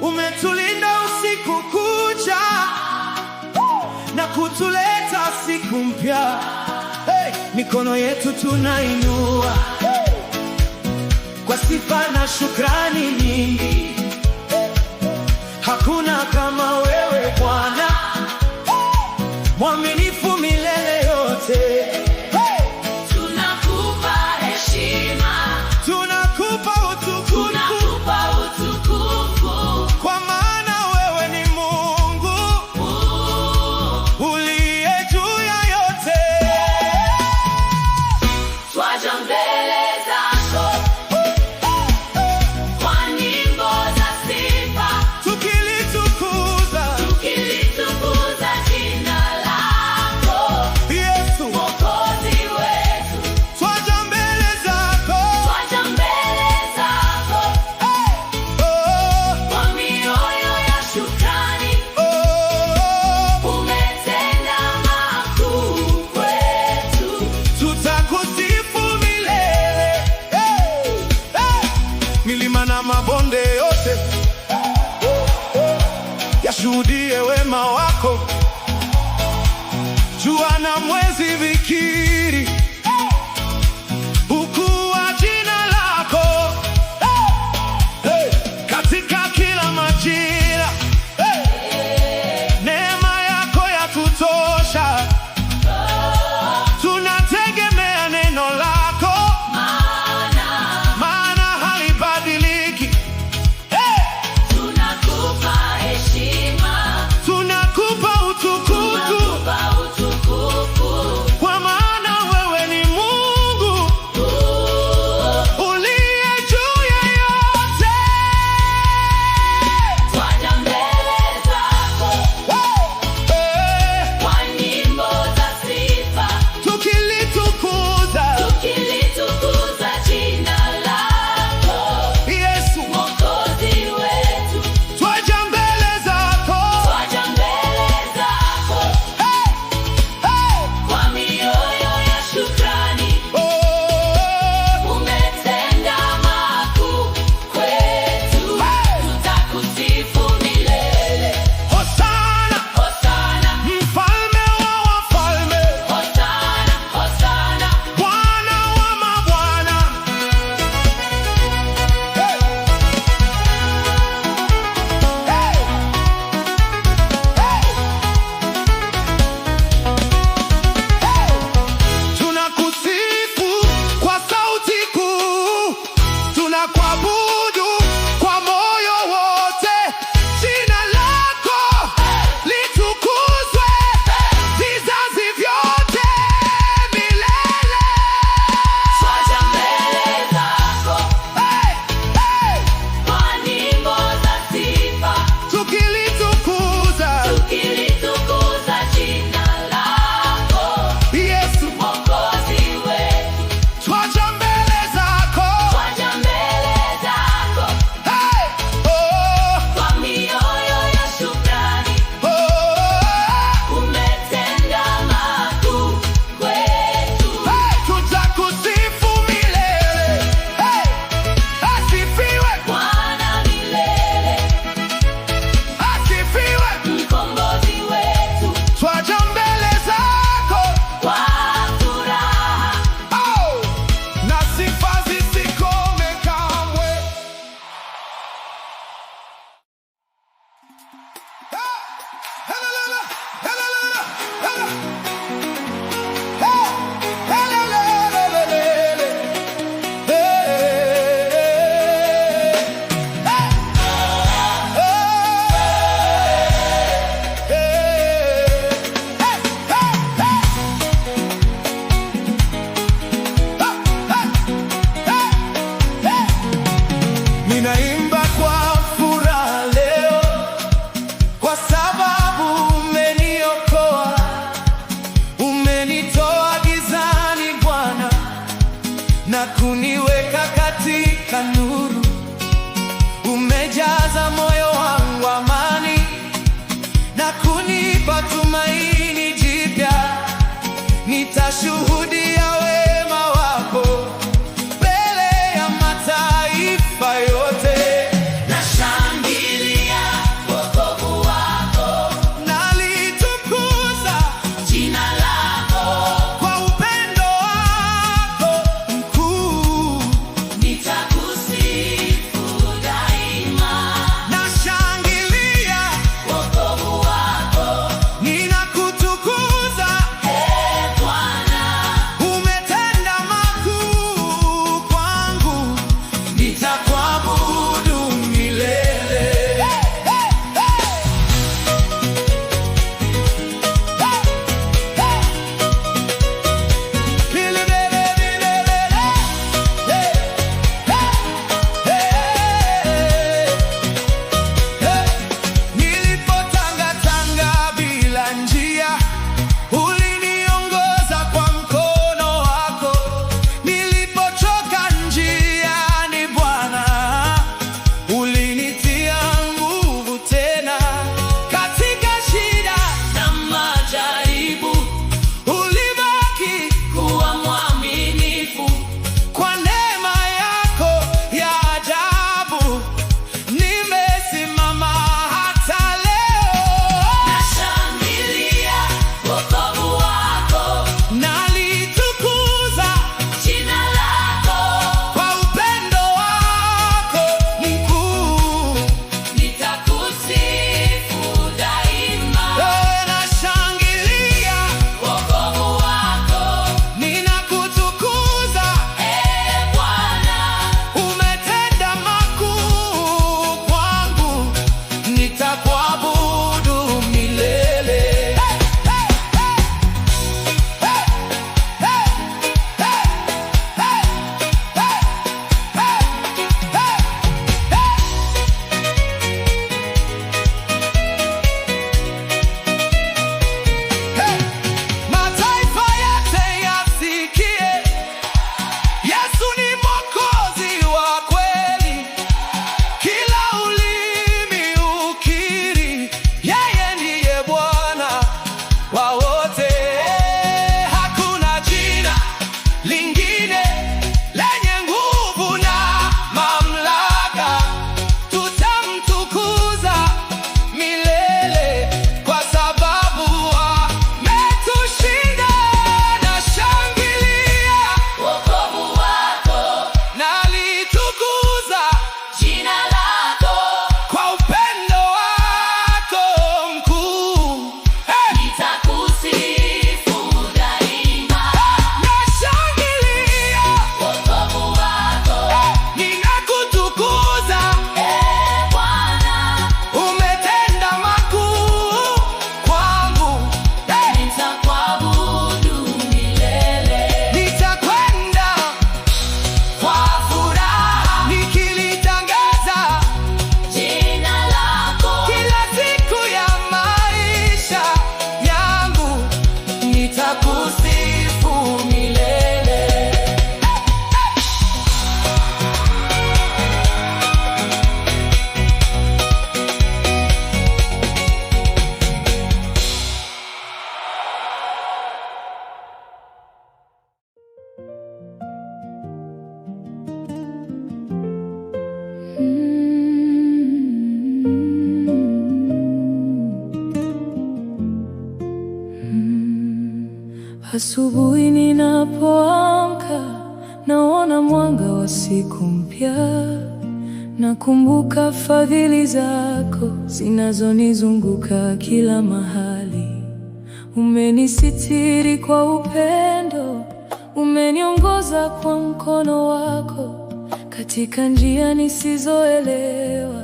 Umetulinda usiku kucha na kutuleta siku mpya. Hey, mikono yetu tunainua kwa sifa na shukrani nyingi. Hakuna kama wewe Bwana, mwaminifu milele yote. Tunakupa heshima, Tunakupa utukufu, kwa maana wewe ni Mungu uliye juu ya yote. twaja mbele zako kwa nyimbo za sifa, Tukilitukuza jina lako Yesu, Mwokozi wetu. twaja mbele zako. Twaja mbele zako Oh, kwa mioyo ya shukrani, oh, umetenda makuu kwetu. tutakusifu milele. Hey, hey. Milima na mabonde yote yashuhudie wema wako. Jua na mwezi vikiri ukuu wa jina lako. Hey, hey. Katika kila majira, hey, neema yako yatutosha. Tunategemea neno lako, maana halibadiliki. Hey, Tunakupa heshima, tunakupa utukufu, tunakupa utukufu, kwa maana Ninaimba kwa furaha leo, kwa sababu umeniokoa. Umenitoa gizani Bwana, na kuniweka katika nuru. Umejaza moyo wangu amani, na kunipa tumaini jipya. Nitashuhudia wema wako mbele ya mataifa yote. Nashangilia wokovu wako, Nalitukuza jina lako, kwa upendo wako mkuu. nitakusifu daima. Nashangilia, Wokovu wako, ninakutukuza. Bwana, Umetenda makuu kwangu, nitakuabudu milele. Nilipotangatanga bila njia, uliniongoza kwa mkono wako. Nilipochoka njiani Bwana, ulinitia nguvu tena. Katika shida na majaribu, ulibaki kuwa mwaminifu. kwa neema yako ya ajabu. Nimesimama hata leo. Nashangilia wokovu wako, Nalitukuza jina lako, kwa upendo wako mkuu. nitakusifu daima. Nashangilia, Wokovu wako, ninakutukuza. Bwana, Umetenda makuu kwangu, nitakuabudu milele. Mataifa yote yasikie, Yesu ni Mwokozi wa kweli. Kila ulimi ukiri, yeye ndiye Bwana wa wote. Hakuna jina lingine lenye nguvu na mamlaka. Tutamtukuza milele, kwa sababu ametushinda. Nashangilia, wokovu wako, nalitukuza jina lako, kwa upendo wako mkuu. nitakusifu daima. Nashangilia, Wokovu wako, ninakutukuza. Bwana, Umetenda makuu kwangu. nitakuabudu milele. Nitakwenda kwa furaha nikilitangaza Jina lako, kila siku ya maisha yangu. Nitakusifu milele. Asubuhi ninapoamka, naona mwanga wa siku mpya. Nakumbuka fadhili zako zinazonizunguka kila mahali. Umenisitiri kwa upendo, umeniongoza kwa mkono wako katika njia nisizoelewa.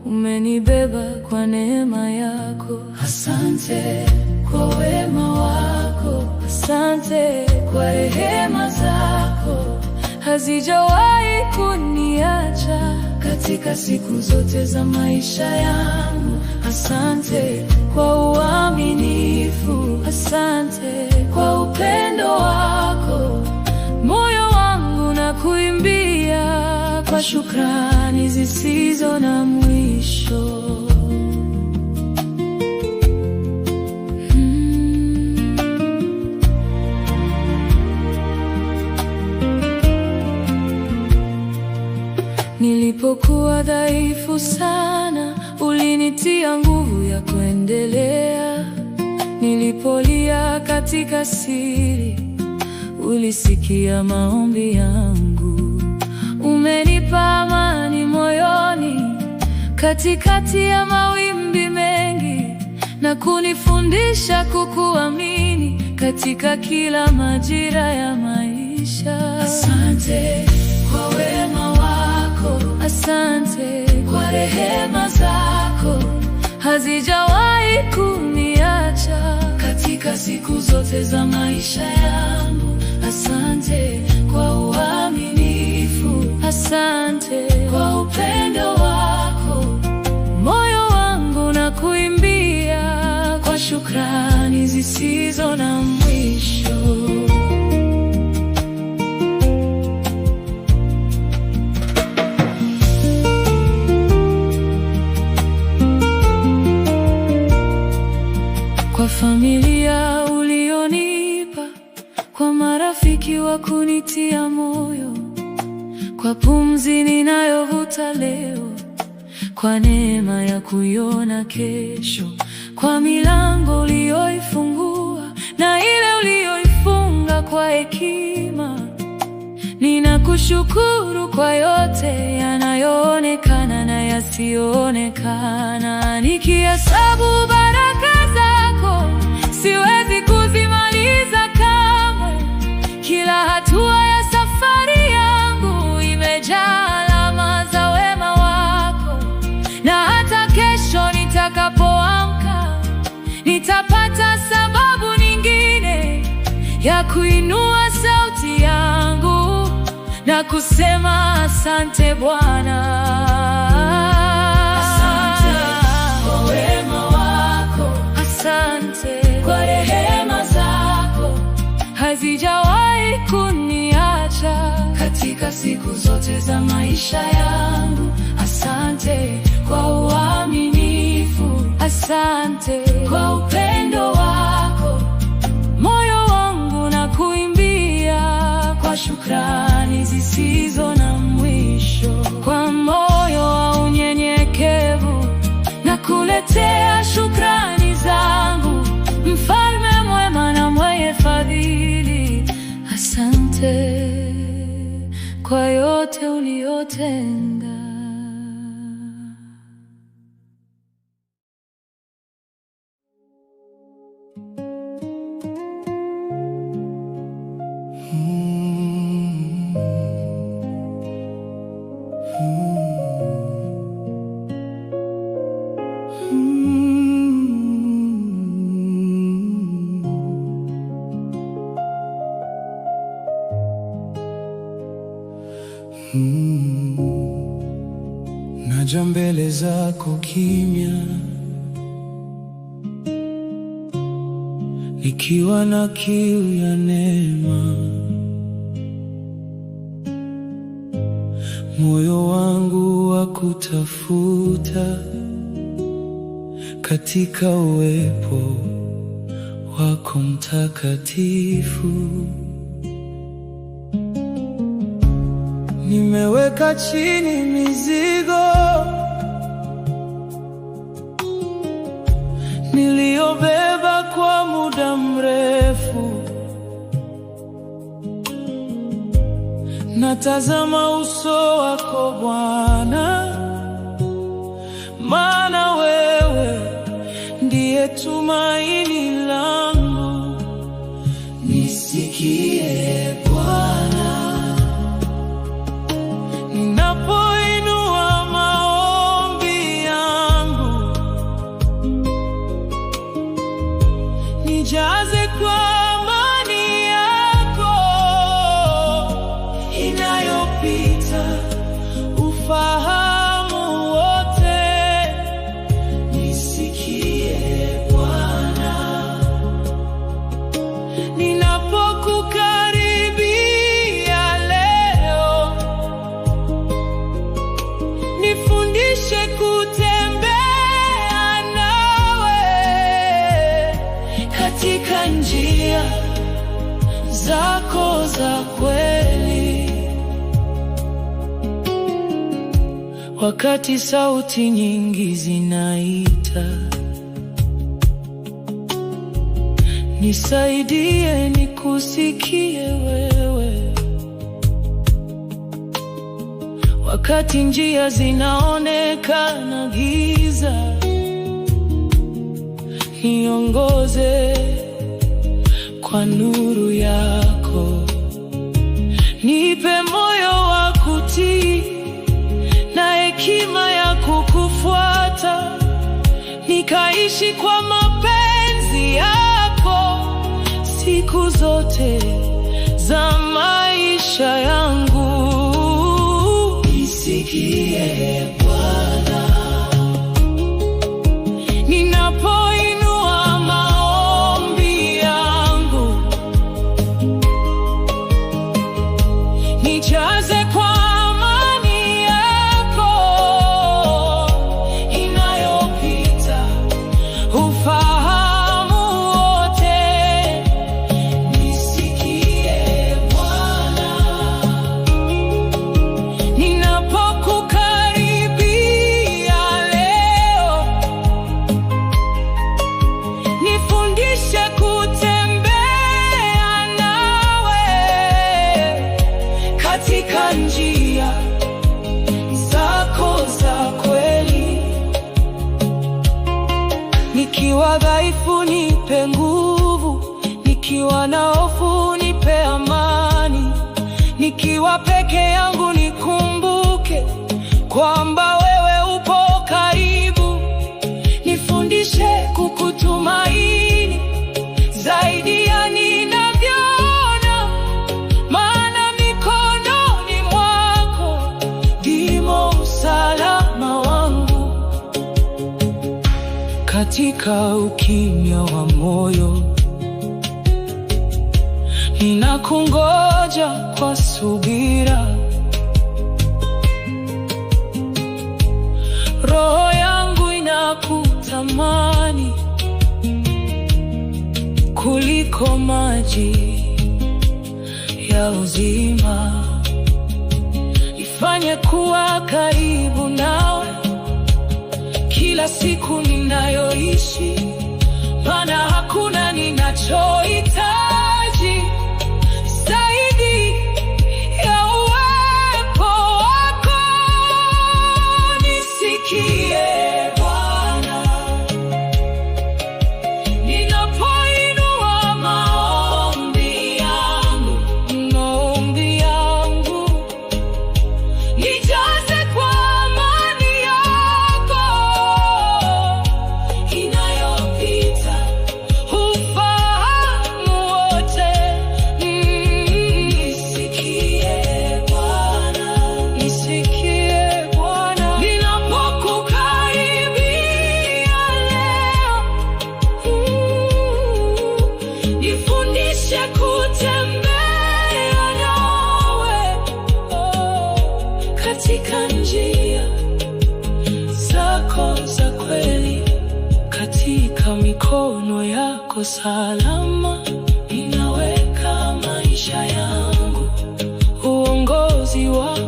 Umenibeba kwa neema yako. Asante kwa wema wako, asante kwa rehema zako, hazijawahi kuniacha. katika siku zote za maisha yangu. Asante kwa uaminifu, asante kwa upendo wako. Moyo wangu na kuimbia kwa shukrani zisizo na mwisho. Nilipokuwa dhaifu sana, ulinitia nguvu ya kuendelea. Nilipolia katika siri, ulisikia maombi yangu. Umenipa amani moyoni katikati ya mawimbi mengi, na kunifundisha kukuamini katika kila majira ya maisha. Asante kwa wema wako, asante kwa rehema zako, hazijawahi kuniacha katika siku zote za maisha yangu. Asante kwa uaminifu, asante kwa upendo wako. Moyo wangu na kuimbia kwa shukrani zisizo na mwisho. Kwa familia ulionipa, kwa marafiki wa kunitia moyo, kwa pumzi ninayovuta leo, kwa neema ya kuiona kesho, kwa milango uliyoifungua na ile uliyoifunga kwa hekima. Ninakushukuru kwa yote yanayoonekana na yasiyoonekana. Nikihesabu baraka zako, siwezi kuzimaliza kamwe. Kila hatua ya safari yangu imejaa alama za wema wako, na hata kesho nitakapoamka, nitapata sababu nyingine ya kuinua sauti yangu na kusema asante Bwana. Asante kwa wema wako, asante kwa rehema zako, hazijawahi kuniacha katika siku zote za maisha yangu. Asante kwa uaminifu, asante kwa upendo wako. Moyo wangu na kuimbia kwa shukrani zisizo na mwisho. Kwa moyo wa unyenyekevu na kuletea shukrani zangu, Mfalme mwema na mwenye fadhili. Asante kwa yote uliyotenda. Naja mbele zako kimya, nikiwa na kiu ya neema. Moyo wangu wa kutafuta katika uwepo wako mtakatifu. Nimeweka chini mizigo niliyobeba kwa muda mrefu. Natazama uso wako Bwana, maana wewe ndiye tumaini langu. Nisikie Bwana, ninapoinua maombi yangu. Nijaze kwa amani yako inayopita ufahamu. zako za kweli. Wakati sauti nyingi zinaita, nisaidie nikusikie wewe. Wakati njia zinaonekana giza, niongoze kwa nuru yako. Nipe moyo wa kutii na hekima ya kukufuata, nikaishi kwa mapenzi yako siku zote za maisha yangu. Nisikie Bwana, ninapoinua maombi yangu, nijaze kwa amani yako inayopita ufahamu wote. Nisikie Bwana, ninapokukaribia leo, nifundishe kutembea nawe katika njia zako za kweli. Nikiwa dhaifu nipe nguvu, nikiwa na hofu nipe amani, nikiwa peke yangu nikumbuke kwamba wewe upo karibu. Nifundishe kukutumaini zaidi ya ninavyoona, maana mikononi mwako ndimo usalama wangu. Katika ukimya wa moyo ninakungoja kwa subira. Roho yangu inakutamani kuliko maji ya uzima. Ifanye kuwa karibu nawe kila siku ninayoishi, maana hakuna ninachohitaji zaidi ya uwepo wako. Nisikie Bwana, ninapoinua maombi yangu, nijaze kwa amani yako inayopita ufahamu wote. Nisikie Bwana, ninapokukaribia leo, nifundishe kutembea nawe katika njia zako za kweli. Katika mikono yako salama ninaweka maisha yangu, uongozi wako